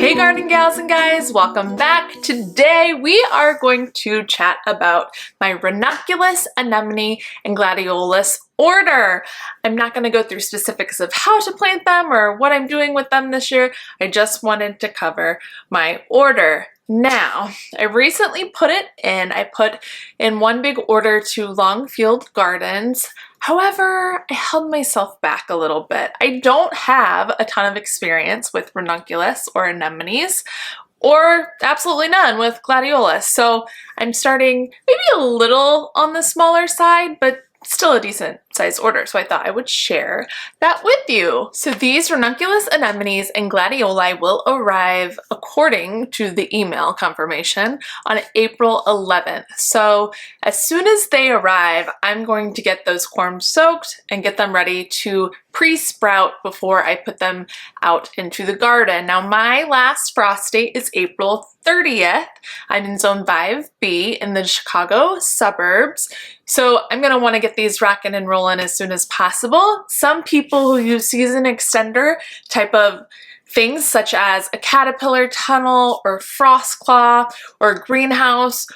Hey garden gals and guys, welcome back. Today we are going to chat about my Ranunculus, Anemone, and Gladiolus order. I'm not going to go through specifics of how to plant them or what I'm doing with them this year. I just wanted to cover my order. Now, I recently put it in. I put in one big order to Longfield Gardens. However, I held myself back a little bit. I don't have a ton of experience with Ranunculus or Anemones, or absolutely none with Gladiolus. So I'm starting maybe a little on the smaller side, but still a decent size order, so I thought I would share that with you. So these Ranunculus, Anemones, and Gladioli will arrive according to the email confirmation on April 11th. So as soon as they arrive, I'm going to get those corms soaked and get them ready to pre-sprout before I put them out into the garden. Now my last frost date is April 30th. I'm in zone 5B in the Chicago suburbs. So I'm gonna wanna get these rocking and rolling as soon as possible. Some people who use season extender type of things such as a caterpillar tunnel or frost claw or greenhouse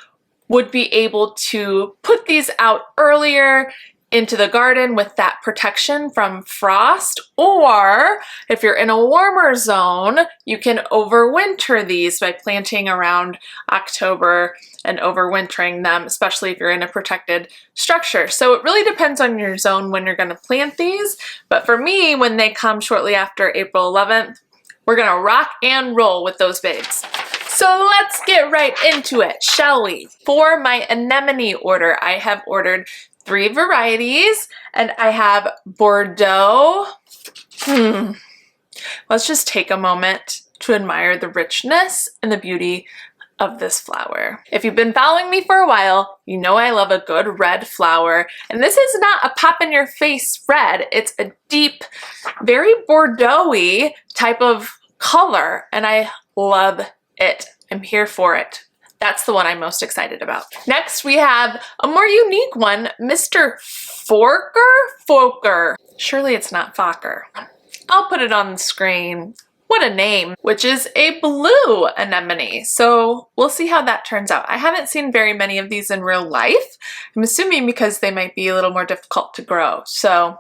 would be able to put these out earlier into the garden with that protection from frost, or if you're in a warmer zone, you can overwinter these by planting around October and overwintering them, especially if you're in a protected structure. So it really depends on your zone when you're gonna plant these, but for me, when they come shortly after April 11th, we're gonna rock and roll with those babes. So let's get right into it, shall we? For my anemone order, I have ordered 3 varieties, and I have Bordeaux. Let's just take a moment to admire the richness and the beauty of this flower. If you've been following me for a while, you know I love a good red flower, and this is not a pop in your face red. It's a deep, very Bordeaux-y type of color, and I love it. I'm here for it. That's the one I'm most excited about. Next, we have a more unique one, Mr. Fokker. Surely it's not Fokker. I'll put it on the screen. What a name, which is a blue anemone. So we'll see how that turns out. I haven't seen very many of these in real life. I'm assuming because they might be a little more difficult to grow. So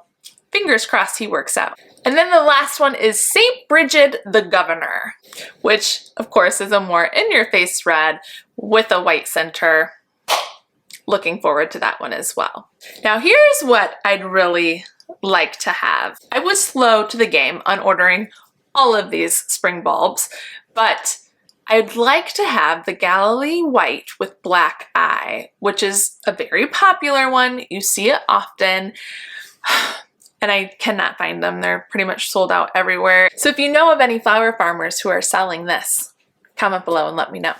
fingers crossed he works out. And then the last one is St. Brigid the Governor, which of course is a more in-your-face red with a white center. Looking forward to that one as well. Now here's what I'd really like to have. I was slow to the game on ordering all of these spring bulbs, but I'd like to have the Galilee white with black eye, which is a very popular one. You see it often. And I cannot find them. They're pretty much sold out everywhere. So if you know of any flower farmers who are selling this, comment below and let me know.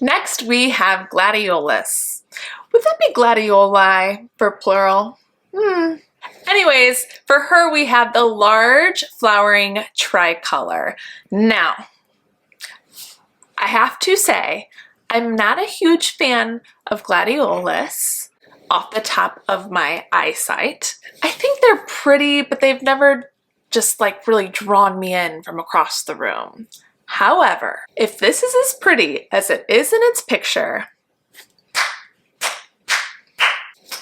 Next, we have Gladiolus. Would that be gladioli for plural? Anyways, for her, we have the large flowering tricolor. Now, I have to say, I'm not a huge fan of Gladiolus off the top of my eyesight. I think they're pretty, but they've never just like really drawn me in from across the room. However, if this is as pretty as it is in its picture,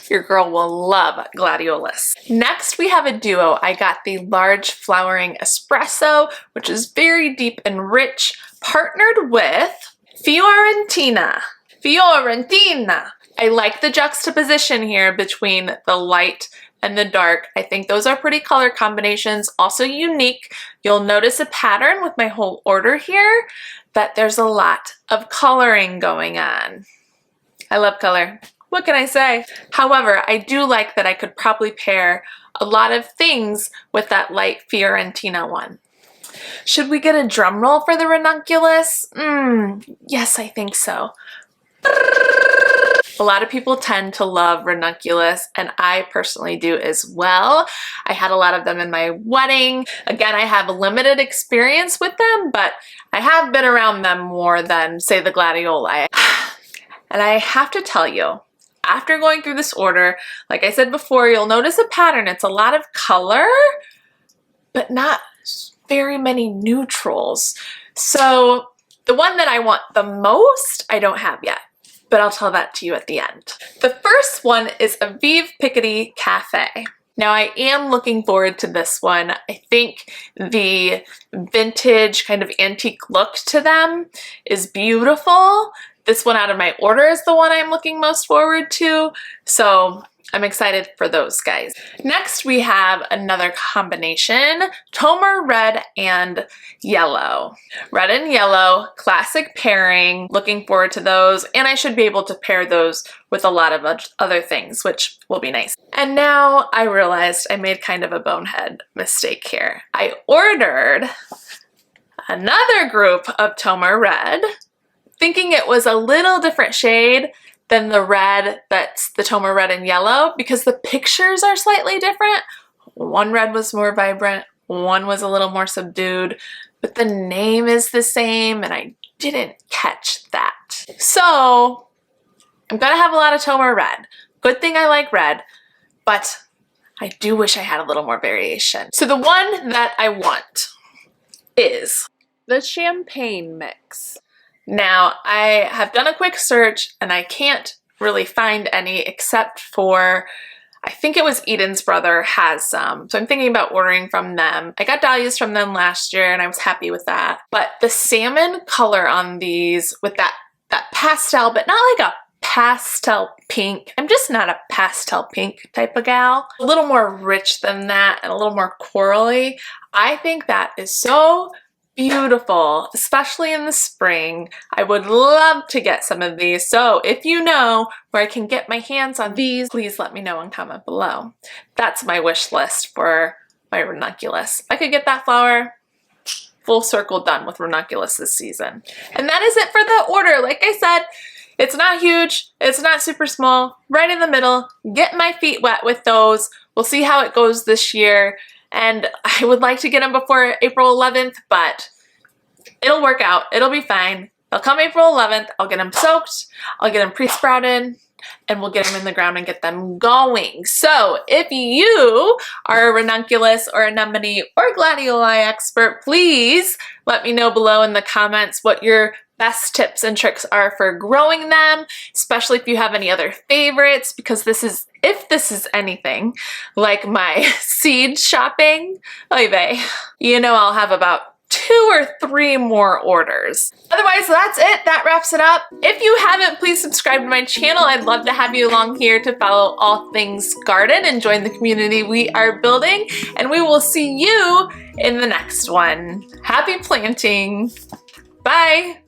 your girl will love Gladiolus. Next, we have a duo. I got the large flowering Espresso, which is very deep and rich, partnered with Fiorentina. I like the juxtaposition here between the light and the dark. I think those are pretty color combinations, also unique. You'll notice a pattern with my whole order here, that there's a lot of coloring going on. I love color. What can I say? However, I do like that I could probably pair a lot of things with that light Fiorentina one. Should we get a drum roll for the Ranunculus? Yes, I think so. A lot of people tend to love Ranunculus, and I personally do as well. I had a lot of them in my wedding. Again, I have limited experience with them, but I have been around them more than, say, the Gladioli. And I have to tell you, after going through this order, like I said before, you'll notice a pattern. It's a lot of color, but not very many neutrals. So the one that I want the most, I don't have yet, but I'll tell that to you at the end. The first one is Aviv Picotee Cafe. Now I am looking forward to this one. I think the vintage kind of antique look to them is beautiful. This one out of my order is the one I'm looking most forward to. So I'm excited for those guys. Next we have another combination, Tomer Red and Yellow. Red and yellow, classic pairing, looking forward to those, and I should be able to pair those with a lot of other things, which will be nice. And now I realized I made kind of a bonehead mistake here. I ordered another group of Tomer Red, thinking it was a little different shade than the red that's the Tomer Red and Yellow, because the pictures are slightly different. One red was more vibrant, one was a little more subdued, but the name is the same and I didn't catch that. So I'm gonna have a lot of Tomer Red. Good thing I like red, but I do wish I had a little more variation. So the one that I want is the Champagne Mix. Now, I have done a quick search and I can't really find any except for, I think it was Eden's brother has some. So I'm thinking about ordering from them. I got dahlias from them last year and I was happy with that. But the salmon color on these with that pastel, but not like a pastel pink. I'm just not a pastel pink type of gal. A little more rich than that and a little more corally. I think that is so beautiful, especially in the spring. I would love to get some of these. So if you know where I can get my hands on these, please let me know and comment below. That's my wish list for my ranunculus. If I could get that flower, full circle done with ranunculus this season. And that is it for the order. Like I said, it's not huge, it's not super small, right in the middle. Get my feet wet with those. We'll see how it goes this year. And I would like to get them before April 11th, but it'll work out. It'll be fine. They'll come April 11th. I'll get them soaked. I'll get them pre-sprouted, and we'll get them in the ground and get them going. So if you are a ranunculus or anemone or gladioli expert, please let me know below in the comments what your best tips and tricks are for growing them, especially if you have any other favorites, because this is, if this is anything like my seed shopping, oy vey, you know I'll have about 2 or 3 more orders. Otherwise, that's it. That wraps it up. If you haven't, please subscribe to my channel. I'd love to have you along here to follow all things garden and join the community we are building. And we will see you in the next one. Happy planting. Bye.